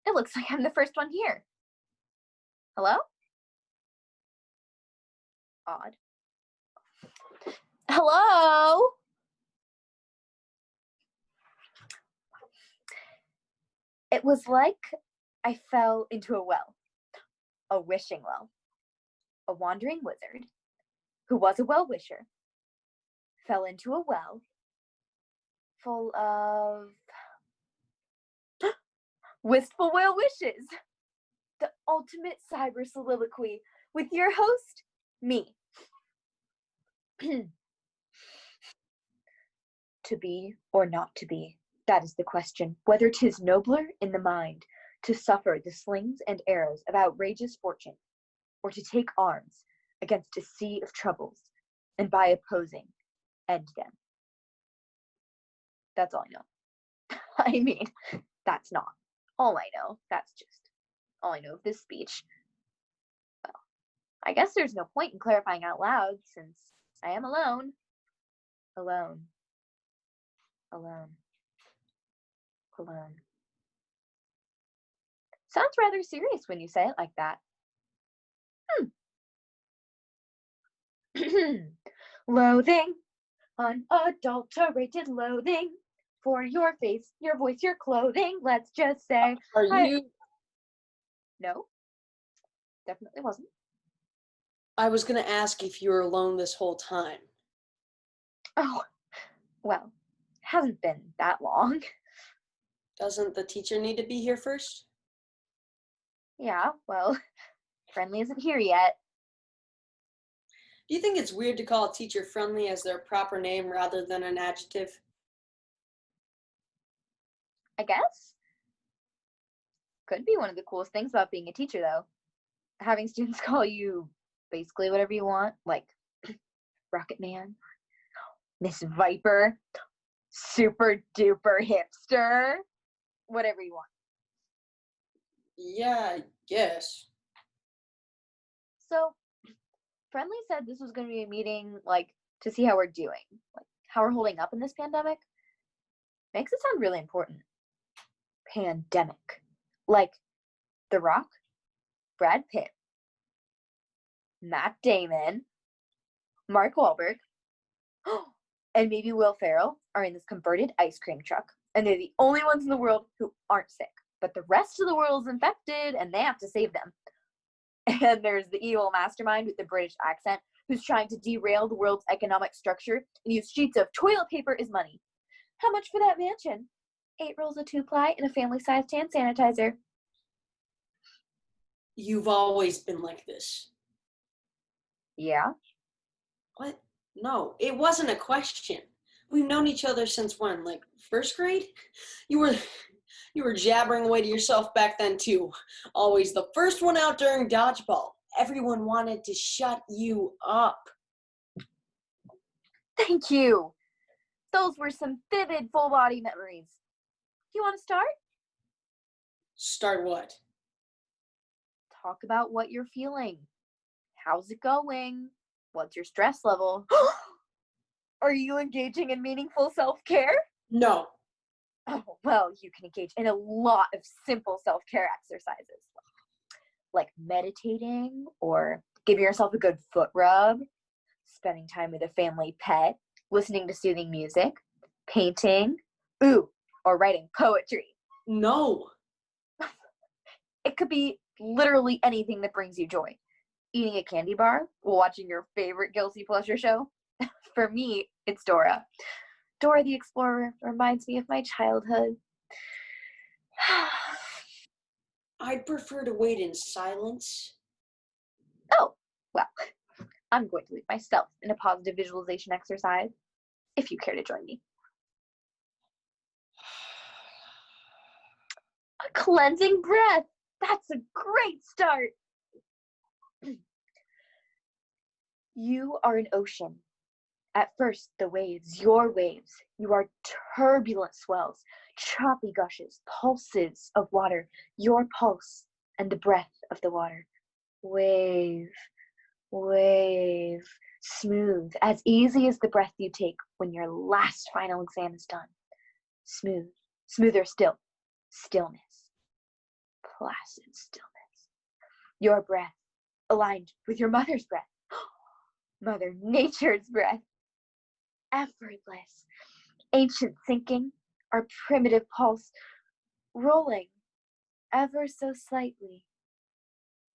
It looks like I'm the first one here. Hello? Odd. Hello? It was like I fell into a well, a wishing well. A wandering wizard, who was a well-wisher, fell into a well full of wistful well wishes. The ultimate cyber soliloquy with your host, me. To be or not to be, that is the question. Whether 'tis nobler in the mind to suffer the slings and arrows of outrageous fortune, or to take arms against a sea of troubles, and by opposing, end them. That's all I know. I mean, that's not all I know. That's just all I know of this speech. Well, I guess there's no point in clarifying out loud, since I am alone. Alone. Alone. Alone. Sounds rather serious when you say it like that. Loathing, unadulterated loathing for your face, your voice, your clothing. Let's just say. Are you? No, definitely wasn't. I was going to ask if you were alone this whole time. Oh, well, hasn't been that long. Doesn't the teacher need to be here first? Yeah, well, Friendly isn't here yet. Do you think it's weird to call a teacher Friendly as their proper name rather than an adjective? I guess. Could be one of the coolest things about being a teacher, though. Having students call you basically whatever you want, like Rocket Man, Miss Viper, super duper hipster, whatever you want. Yeah, I guess. So, Friendly said this was going to be a meeting, like, to see how we're doing, like, how we're holding up in this pandemic. Makes it sound really important. Pandemic. Like, The Rock, Brad Pitt, Matt Damon, Mark Wahlberg, and maybe Will Ferrell are in this converted ice cream truck, and they're the only ones in the world who aren't sick, but the rest of the world is infected, and they have to save them. And there's the evil mastermind with the British accent who's trying to derail the world's economic structure and use sheets of toilet paper as money. How much for that mansion? 8 rolls of 2-ply and a family-sized hand sanitizer. You've always been like this. Yeah? What? No, it wasn't a question. We've known each other since when? Like first grade? You were jabbering away to yourself back then too. Always the first one out during dodgeball. Everyone wanted to shut you up. Thank you. Those were some vivid full body memories. Do you want to start? Start what? Talk about what you're feeling. How's it going? What's your stress level? Are you engaging in meaningful self-care? No. Oh, well, you can engage in a lot of simple self-care exercises, like meditating or giving yourself a good foot rub, spending time with a family pet, listening to soothing music, painting, or writing poetry. No. It could be literally anything that brings you joy. Eating a candy bar while watching your favorite guilty pleasure show. For me, it's Dora. Dora the Explorer reminds me of my childhood. I'd prefer to wait in silence. Oh, well, I'm going to leave myself in a positive visualization exercise, if you care to join me. A cleansing breath. That's a great start. You are an ocean. At first, the waves, your waves. You are turbulent swells, choppy gushes, pulses of water, your pulse, and the breath of the water. Wave, wave, smooth, as easy as the breath you take when your last final exam is done. Smooth, smoother still, stillness. placid stillness. Your breath aligned with your mother's breath. Mother Nature's breath. Effortless. Ancient thinking, our primitive pulse, rolling ever so slightly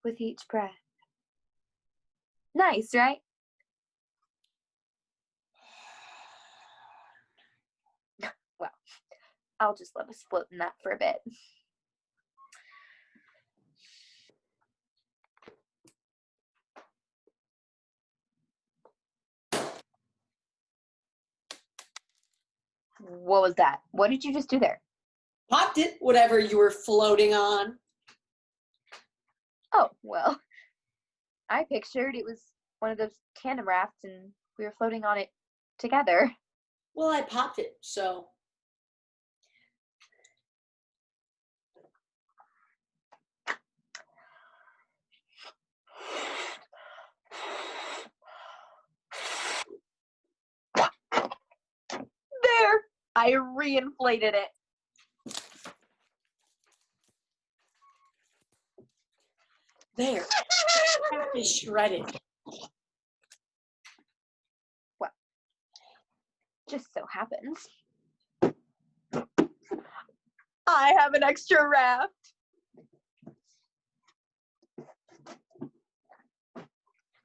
with each breath. Nice, right? Well, I'll just let us float in that for a bit. What was that? What did you just do there? Popped it, whatever you were floating on. Oh, well, I pictured it was one of those tandem rafts and we were floating on it together. Well, I popped it, so. There! I reinflated it. There. Half is shredded. Well, just so happens I have an extra raft.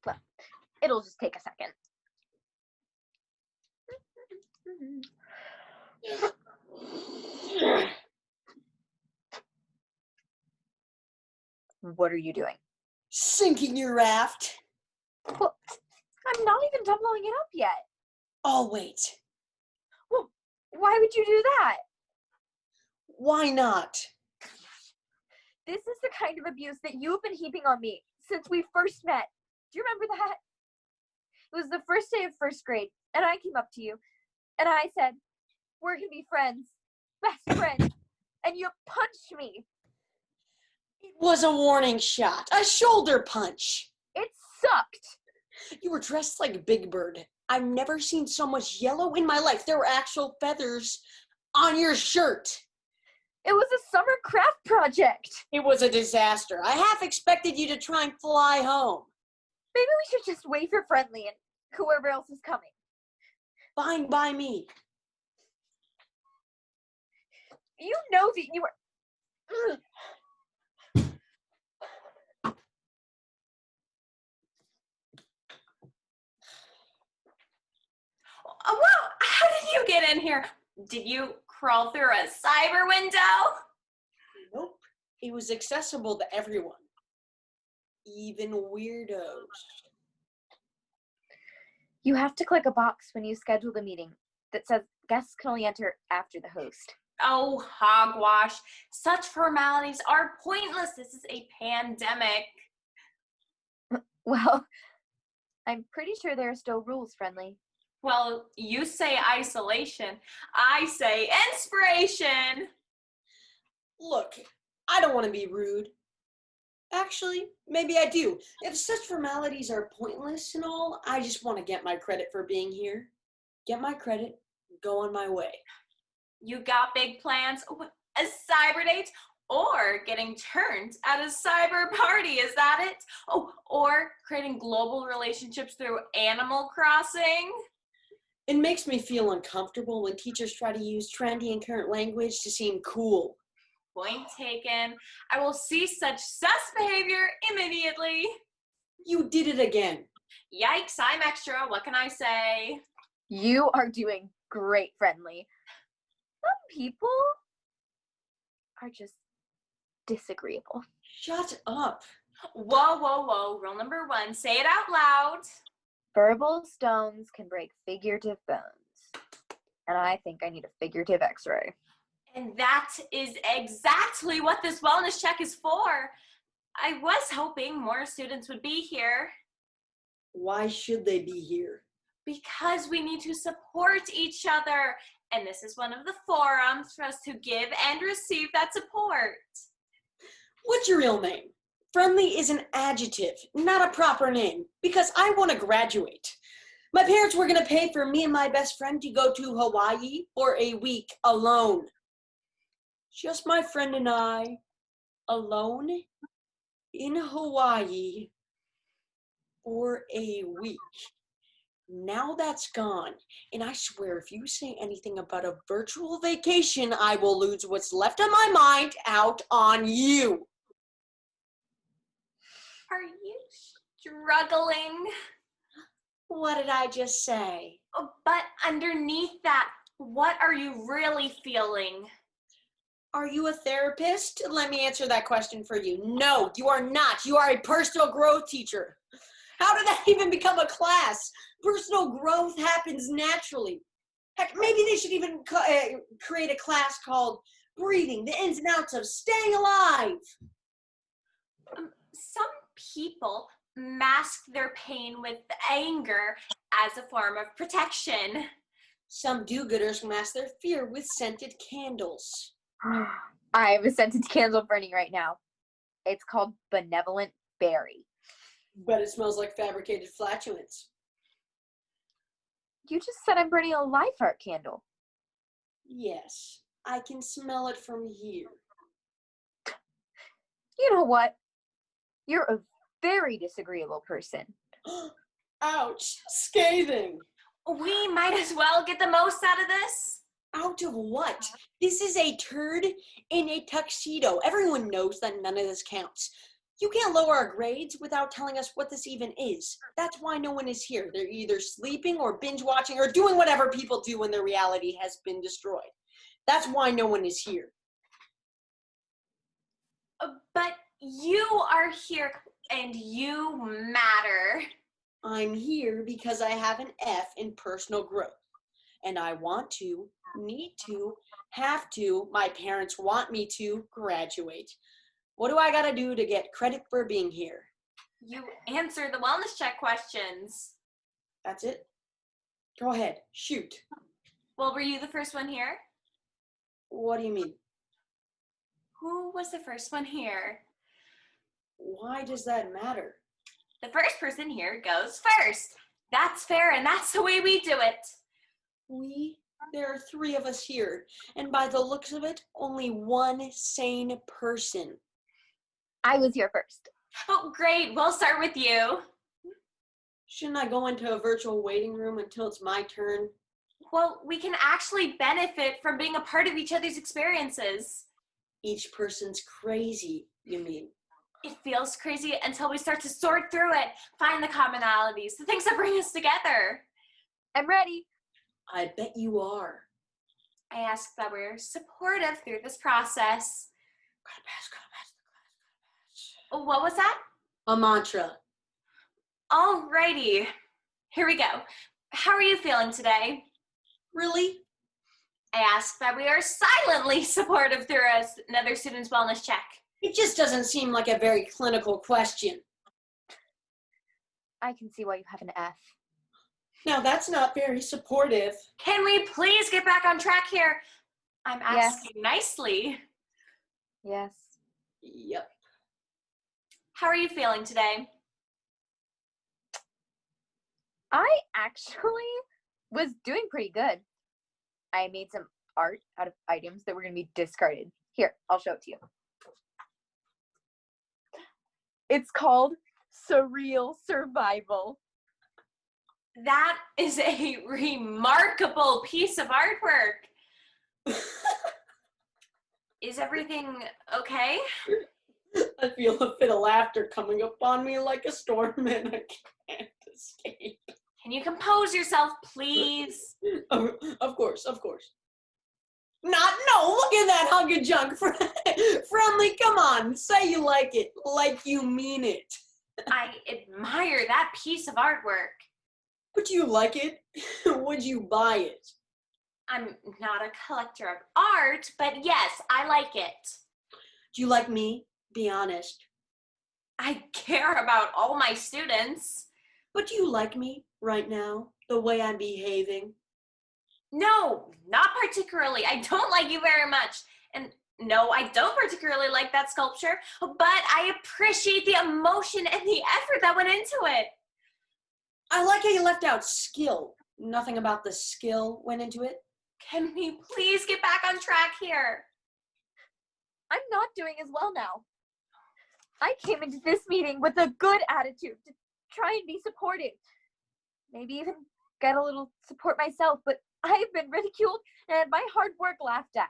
Well, it'll just take a second. What are you doing? Sinking your raft. Well, I'm not even done blowing it up yet. I'll wait. Well, why would you do that? Why not? This is the kind of abuse that you've been heaping on me since we first met. Do you remember that? It was the first day of first grade, and I came up to you, and I said, we're gonna be friends, best friends, and you punched me. It was a warning shot, a shoulder punch. It sucked. You were dressed like Big Bird. I've never seen so much yellow in my life. There were actual feathers on your shirt. It was a summer craft project. It was a disaster. I half expected you to try and fly home. Maybe we should just wave for Friendly and whoever else is coming. Fine by me. You know that you were... Oh, wow, how did you get in here? Did you crawl through a cyber window? Nope. It was accessible to everyone. Even weirdos. You have to click a box when you schedule the meeting that says guests can only enter after the host. Oh, hogwash. Such formalities are pointless. This is a pandemic. Well, I'm pretty sure there are still rules, Friendly. Well, you say isolation. I say inspiration. Look, I don't want to be rude. Actually, maybe I do. If such formalities are pointless and all, I just want to get my credit for being here. Get my credit, go on my way. You got big plans? A cyber date? Or getting turned at a cyber party, is that it? Oh, or creating global relationships through Animal Crossing? It makes me feel uncomfortable when teachers try to use trendy and current language to seem cool. Point taken. I will cease such sus behavior immediately. You did it again. Yikes, I'm extra. What can I say? You are doing great, Friendly. Some people are just disagreeable. Shut up. Whoa, whoa, whoa. Rule number 1, say it out loud. Verbal stones can break figurative bones. And I think I need a figurative x-ray. And that is exactly what this wellness check is for. I was hoping more students would be here. Why should they be here? Because we need to support each other. And this is one of the forums for us to give and receive that support. What's your real name? Friendly is an adjective, not a proper name, because I want to graduate. My parents were going to pay for me and my best friend to go to Hawaii for a week alone. Just my friend and I. alone in Hawaii for a week. Now that's gone, and I swear if you say anything about a virtual vacation, I will lose what's left of my mind out on you. Are you struggling? What did I just say? Oh, but underneath that, what are you really feeling? Are you a therapist? Let me answer that question for you. No, you are not. You are a personal growth teacher. How did that even become a class? Personal growth happens naturally. Heck, maybe they should even create a class called Breathing, the ins and outs of staying alive. Some people mask their pain with anger as a form of protection. Some do-gooders mask their fear with scented candles. I have a scented candle burning right now. It's called Benevolent Berry. But it smells like fabricated flatulence. You just said I'm burning a life heart candle. Yes, I can smell it from here. You know what? You're a very disagreeable person. Ouch, scathing. We might as well get the most out of this. Out of what? This is a turd in a tuxedo. Everyone knows that none of this counts. You can't lower our grades without telling us what this even is. That's why no one is here. They're either sleeping or binge watching or doing whatever people do when their reality has been destroyed. That's why no one is here. But you are here and you matter. I'm here because I have an F in personal growth. And I want to, need to, have to, my parents want me to graduate. What do I gotta do to get credit for being here? You answer the wellness check questions. That's it? Go ahead, shoot. Well, were you the first one here? What do you mean? Who was the first one here? Why does that matter? The first person here goes first. That's fair, and that's the way we do it. There are 3 of us here, and by the looks of it, only one sane person. I was here first. Oh, great. We'll start with you. Shouldn't I go into a virtual waiting room until it's my turn? Well, we can actually benefit from being a part of each other's experiences. Each person's crazy, you mean? It feels crazy until we start to sort through it, find the commonalities, the things that bring us together. I'm ready. I bet you are. I ask that we're supportive through this process. Gotta pass. What was that? A mantra. Alrighty. Here we go. How are you feeling today? Really? I ask that we are silently supportive through another student's wellness check. It just doesn't seem like a very clinical question. I can see why you have an F. Now that's not very supportive. Can we please get back on track here? I'm asking nicely. Yes. Yep. How are you feeling today? I actually was doing pretty good. I made some art out of items that were going to be discarded. Here, I'll show it to you. It's called Surreal Survival. That is a remarkable piece of artwork. Is everything okay? I feel a fit of laughter coming upon me like a storm and I can't escape. Can you compose yourself, please? Of course. No, look at that hunk of junk. Friendly, come on, say you like it, like you mean it. I admire that piece of artwork. Would you like it? Would you buy it? I'm not a collector of art, but yes, I like it. Do you like me? Be honest. I care about all my students. But do you like me right now, the way I'm behaving? No, not particularly. I don't like you very much. And no, I don't particularly like that sculpture, but I appreciate the emotion and the effort that went into it. I like how you left out skill. Nothing about the skill went into it. Can we please get back on track here? I'm not doing as well now. I came into this meeting with a good attitude to try and be supportive. Maybe even get a little support myself, but I've been ridiculed and had my hard work laughed at.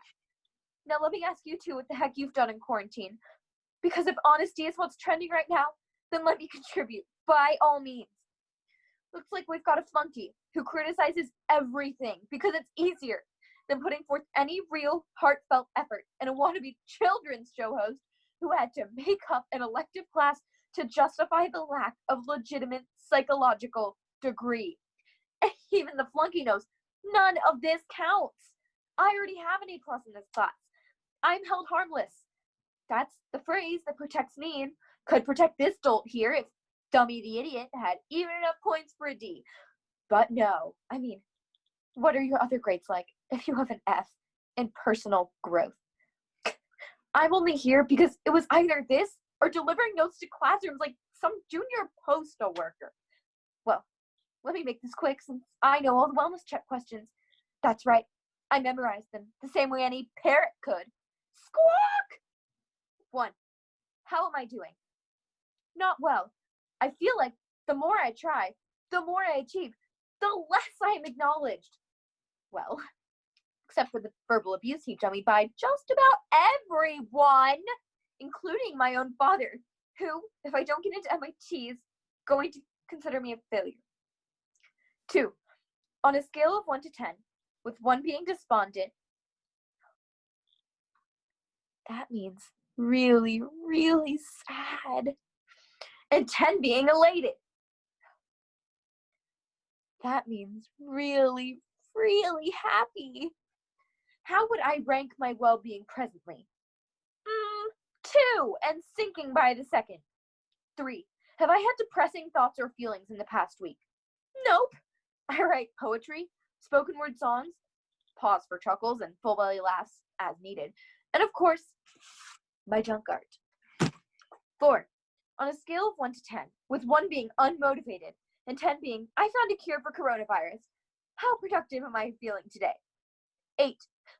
Now let me ask you two what the heck you've done in quarantine. Because if honesty is what's trending right now, then let me contribute, by all means. Looks like we've got a flunky who criticizes everything because it's easier than putting forth any real heartfelt effort, and a wannabe children's show host who had to make up an elective class to justify the lack of legitimate psychological degree. And even the flunky knows none of this counts. I already have an A+ in this class. I'm held harmless. That's the phrase that protects me and could protect this dolt here if Dummy the Idiot had even enough points for a D. But no, I mean, what are your other grades like if you have an F in personal growth? I'm only here because it was either this or delivering notes to classrooms like some junior postal worker. Well, let me make this quick since I know all the wellness check questions. That's right, I memorized them the same way any parrot could. Squawk! 1. How am I doing? Not well. I feel like the more I try, the more I achieve, the less I am acknowledged. Well, except for the verbal abuse heaped on me by just about everyone, including my own father, who, if I don't get into MIT, is going to consider me a failure. 2. On a scale of 1 to 10, with 1 being despondent, that means really, really sad, and 10 being elated. That means really, really happy. How would I rank my well-being presently? 2, and sinking by the second. 3. Have I had depressing thoughts or feelings in the past week? Nope. I write poetry, spoken word songs, pause for chuckles and full belly laughs as needed, and of course, my junk art. 4. On a scale of 1 to 10, with 1 being unmotivated and 10 being, I found a cure for coronavirus. How productive am I feeling today? 8.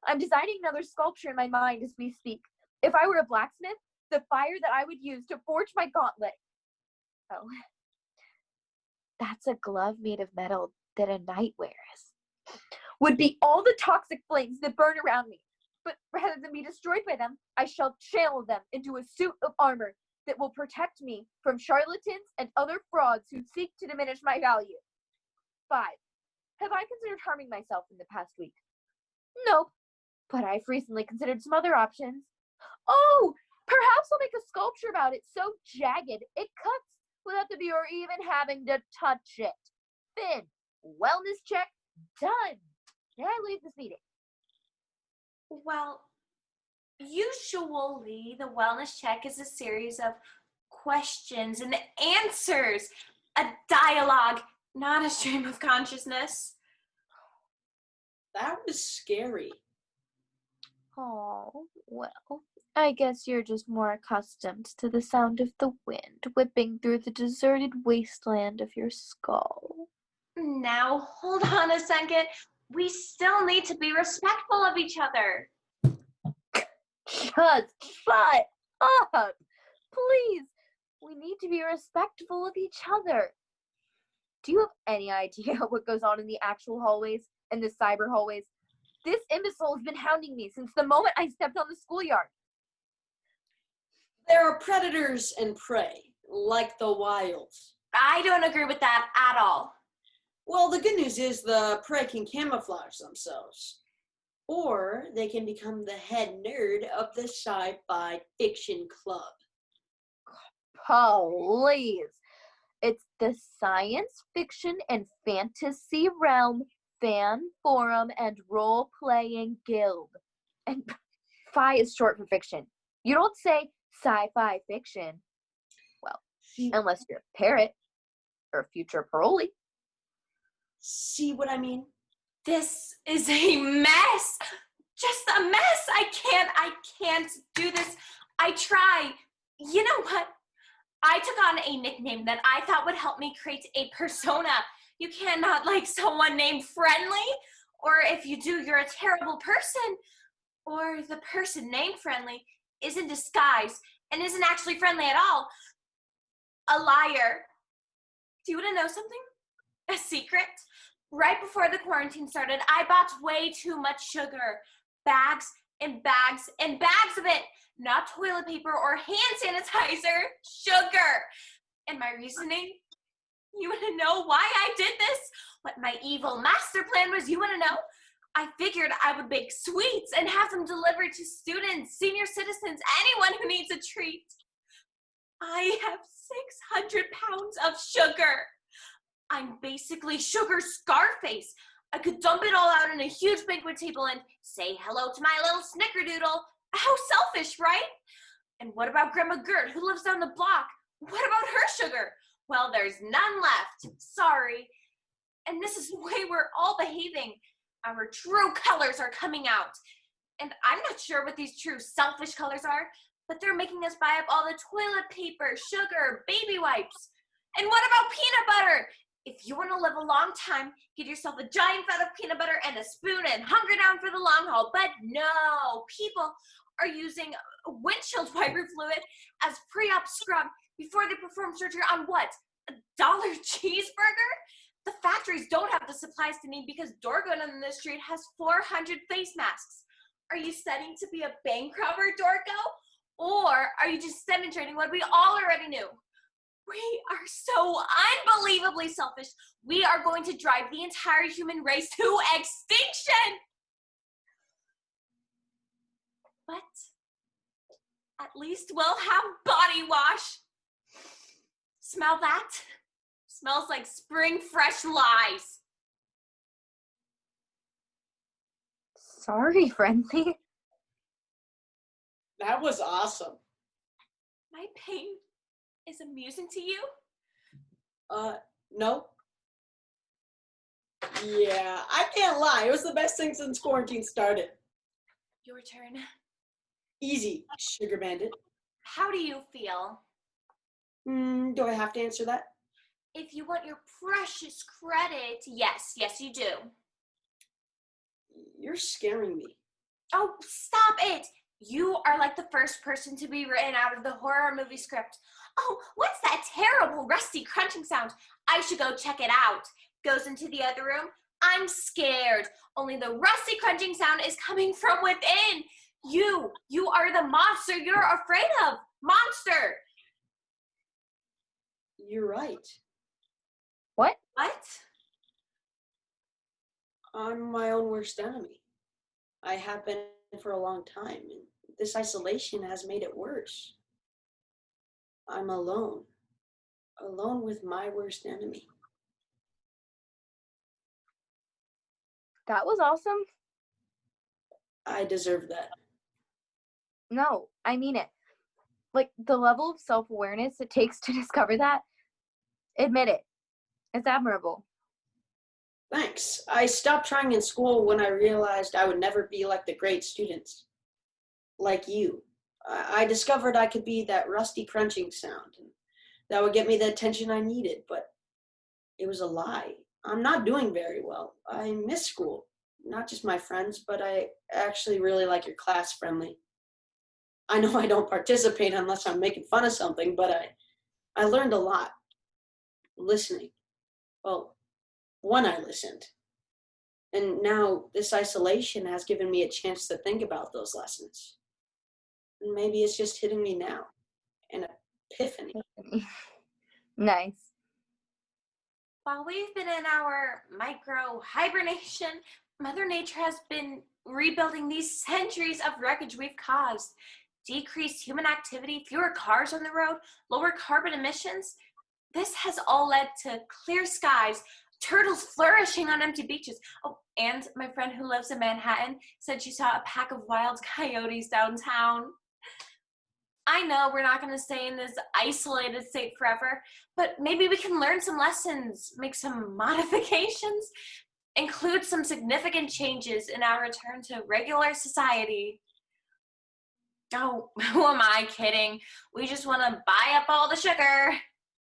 I'm designing another sculpture in my mind as we speak. If I were a blacksmith, the fire that I would use to forge my gauntlet. Oh, that's a glove made of metal that a knight wears. Would be all the toxic flames that burn around me. But rather than be destroyed by them, I shall channel them into a suit of armor that will protect me from charlatans and other frauds who seek to diminish my value. 5. Have I considered harming myself in the past week? Nope, but I've recently considered some other options. Oh, perhaps I'll make a sculpture about it so jagged it cuts without the viewer even having to touch it. Finn, wellness check done. May I leave this meeting? Well, usually the wellness check is a series of questions and answers, a dialogue, not a stream of consciousness. That was scary. Oh, well, I guess you're just more accustomed to the sound of the wind whipping through the deserted wasteland of your skull. Now, hold on a second. We still need to be respectful of each other. Just shut up! Please! We need to be respectful of each other. Do you have any idea what goes on in the actual hallways and the cyber hallways? This imbecile has been hounding me since the moment I stepped on the schoolyard. There are predators and prey, like the wilds. I don't agree with that at all. Well, the good news is the prey can camouflage themselves. Or they can become the head nerd of the sci-fi fiction club. Please. It's the Science Fiction and Fantasy Realm Fan Forum and Role-Playing Guild. And Fi is short for fiction. You don't say sci-fi fiction. Well, unless you're a parrot or a future parolee. See what I mean? This is a mess. Just a mess. I can't do this. I try. You know what? I took on a nickname that I thought would help me create a persona. You cannot like someone named Friendly, or if you do, you're a terrible person, or the person named Friendly is in disguise and isn't actually friendly at all. A liar. Do you want to know something? A secret? Right before the quarantine started, I bought way too much sugar. Bags and bags and bags of it. Not toilet paper or hand sanitizer. Sugar. And my reasoning? You want to know why I did this? What my evil master plan was? You want to know? I figured I would bake sweets and have them delivered to students, senior citizens, anyone who needs a treat. I have 600 pounds of sugar. I'm basically sugar Scarface. I could dump it all out on a huge banquet table and say hello to my little snickerdoodle. How selfish, right? And what about Grandma Gert, who lives down the block? What about her sugar? Well, there's none left. Sorry. And this is the way we're all behaving. Our true colors are coming out. And I'm not sure what these true selfish colors are, but they're making us buy up all the toilet paper, sugar, baby wipes. And what about peanut butter? If you want to live a long time, get yourself a giant vat of peanut butter and a spoon and hunker down for the long haul. But no, people are using windshield wiper fluid as pre-op scrub before they perform surgery on what? A dollar cheeseburger? The factories don't have the supplies to need because Dorgo on the street has 400 face masks. Are you studying to be a bank robber, Dorgo? Or are you just demonstrating what we all already knew? We are so unbelievably selfish. We are going to drive the entire human race to extinction. But at least we'll have body wash. Smell that? Smells like spring fresh lies. Sorry, Friendly. That was awesome. My pain is amusing to you? No. Yeah, I can't lie. It was the best thing since quarantine started. Your turn. Easy, Sugar Bandit. How do you feel? Do I have to answer that? If you want your precious credit, yes, you do. You're scaring me. Oh, stop it! You are like the first person to be written out of the horror movie script. Oh, what's that terrible rusty crunching sound? I should go check it out. Goes into the other room. I'm scared. Only the rusty crunching sound is coming from within. You are the monster you're afraid of. Monster. You're right. What? What? I'm my own worst enemy. I have been for a long time, and this isolation has made it worse. I'm alone with my worst enemy. That was awesome. I deserve that. No, I mean it. Like, the level of self-awareness it takes to discover that, admit it. It's admirable. Thanks. I stopped trying in school when I realized I would never be like the great students. Like you. I discovered I could be that rusty crunching sound, and that would get me the attention I needed, but it was a lie. I'm not doing very well. I miss school. Not just my friends, but I actually really like your class, Friendly. I know I don't participate unless I'm making fun of something, but I learned a lot. Listening. Well, when I listened. And now this isolation has given me a chance to think about those lessons. And maybe it's just hitting me now. An epiphany. Nice. While we've been in our micro hibernation, Mother Nature has been rebuilding these centuries of wreckage we've caused. Decreased human activity, fewer cars on the road, lower carbon emissions. This has all led to clear skies, turtles flourishing on empty beaches. Oh, and my friend who lives in Manhattan said she saw a pack of wild coyotes downtown. I know we're not going to stay in this isolated state forever, but maybe we can learn some lessons, make some modifications, include some significant changes in our return to regular society. Oh, who am I kidding? We just want to buy up all the sugar,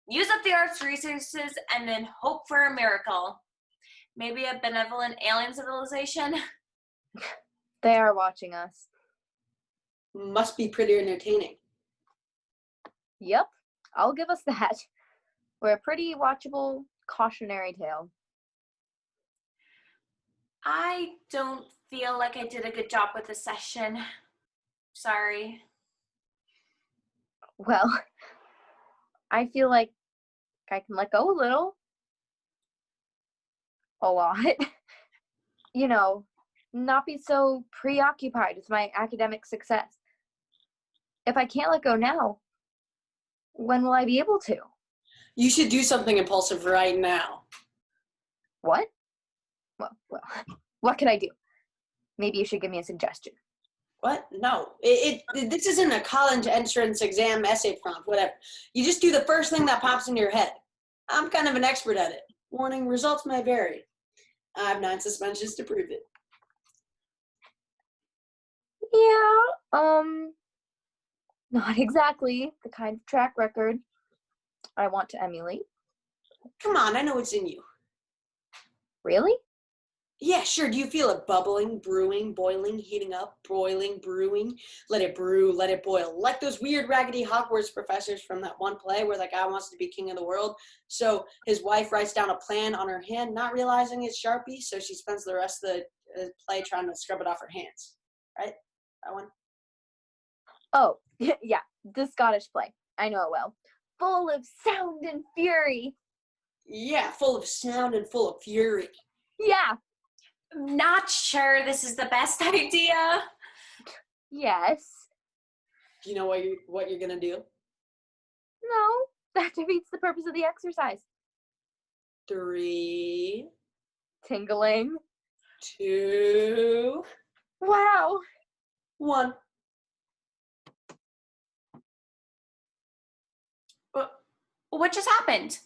use up the Earth's resources, and then hope for a miracle. Maybe a benevolent alien civilization? They are watching us. Must be pretty entertaining. Yep, I'll give us that. We're a pretty watchable cautionary tale. I don't feel like I did a good job with the session. Sorry. Well, I feel like I can let go a little. A lot. You know, not be so preoccupied with my academic success. If I can't let go now, when will I be able to? You should do something impulsive right now. What? Well, what can I do? Maybe you should give me a suggestion. What? No. This isn't a college entrance exam essay prompt, whatever. You just do the first thing that pops into your head. I'm kind of an expert at it. Warning, results may vary. I have 9 suspensions to prove it. Yeah, not exactly the kind of track record I want to emulate. Come on, I know it's in you. Really? Yeah, sure. Do you feel it bubbling, brewing, boiling, heating up, boiling, brewing? Let it brew, let it boil. Like those weird raggedy Hogwarts professors from that one play where that guy wants to be king of the world. So his wife writes down a plan on her hand, not realizing it's Sharpie, so she spends the rest of the play trying to scrub it off her hands. Right? That one? Oh, yeah, the Scottish play. I know it well. Full of sound and fury. Yeah, full of sound and full of fury. Yeah. Not sure this is the best idea. Yes. Do you know what you're gonna do? No, that defeats the purpose of the exercise. 3, Tingling. 2, Wow. 1. What just happened?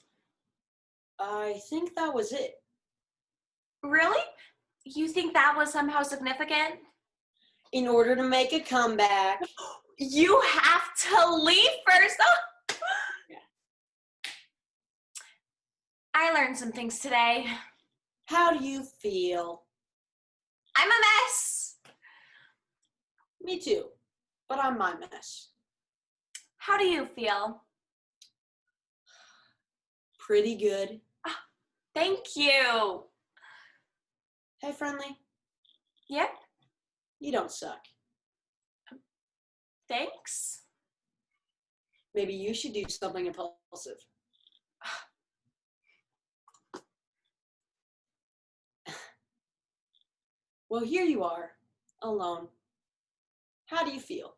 I think that was it. Really? You think that was somehow significant? In order to make a comeback. You have to leave first. Oh. Yeah. I learned some things today. How do you feel? I'm a mess. Me too, but I'm my mess. How do you feel? Pretty good. Thank you. Hey, friendly, Yep. you don't suck. Thanks. Maybe you should do something impulsive. Well, here you are, alone. How do you feel?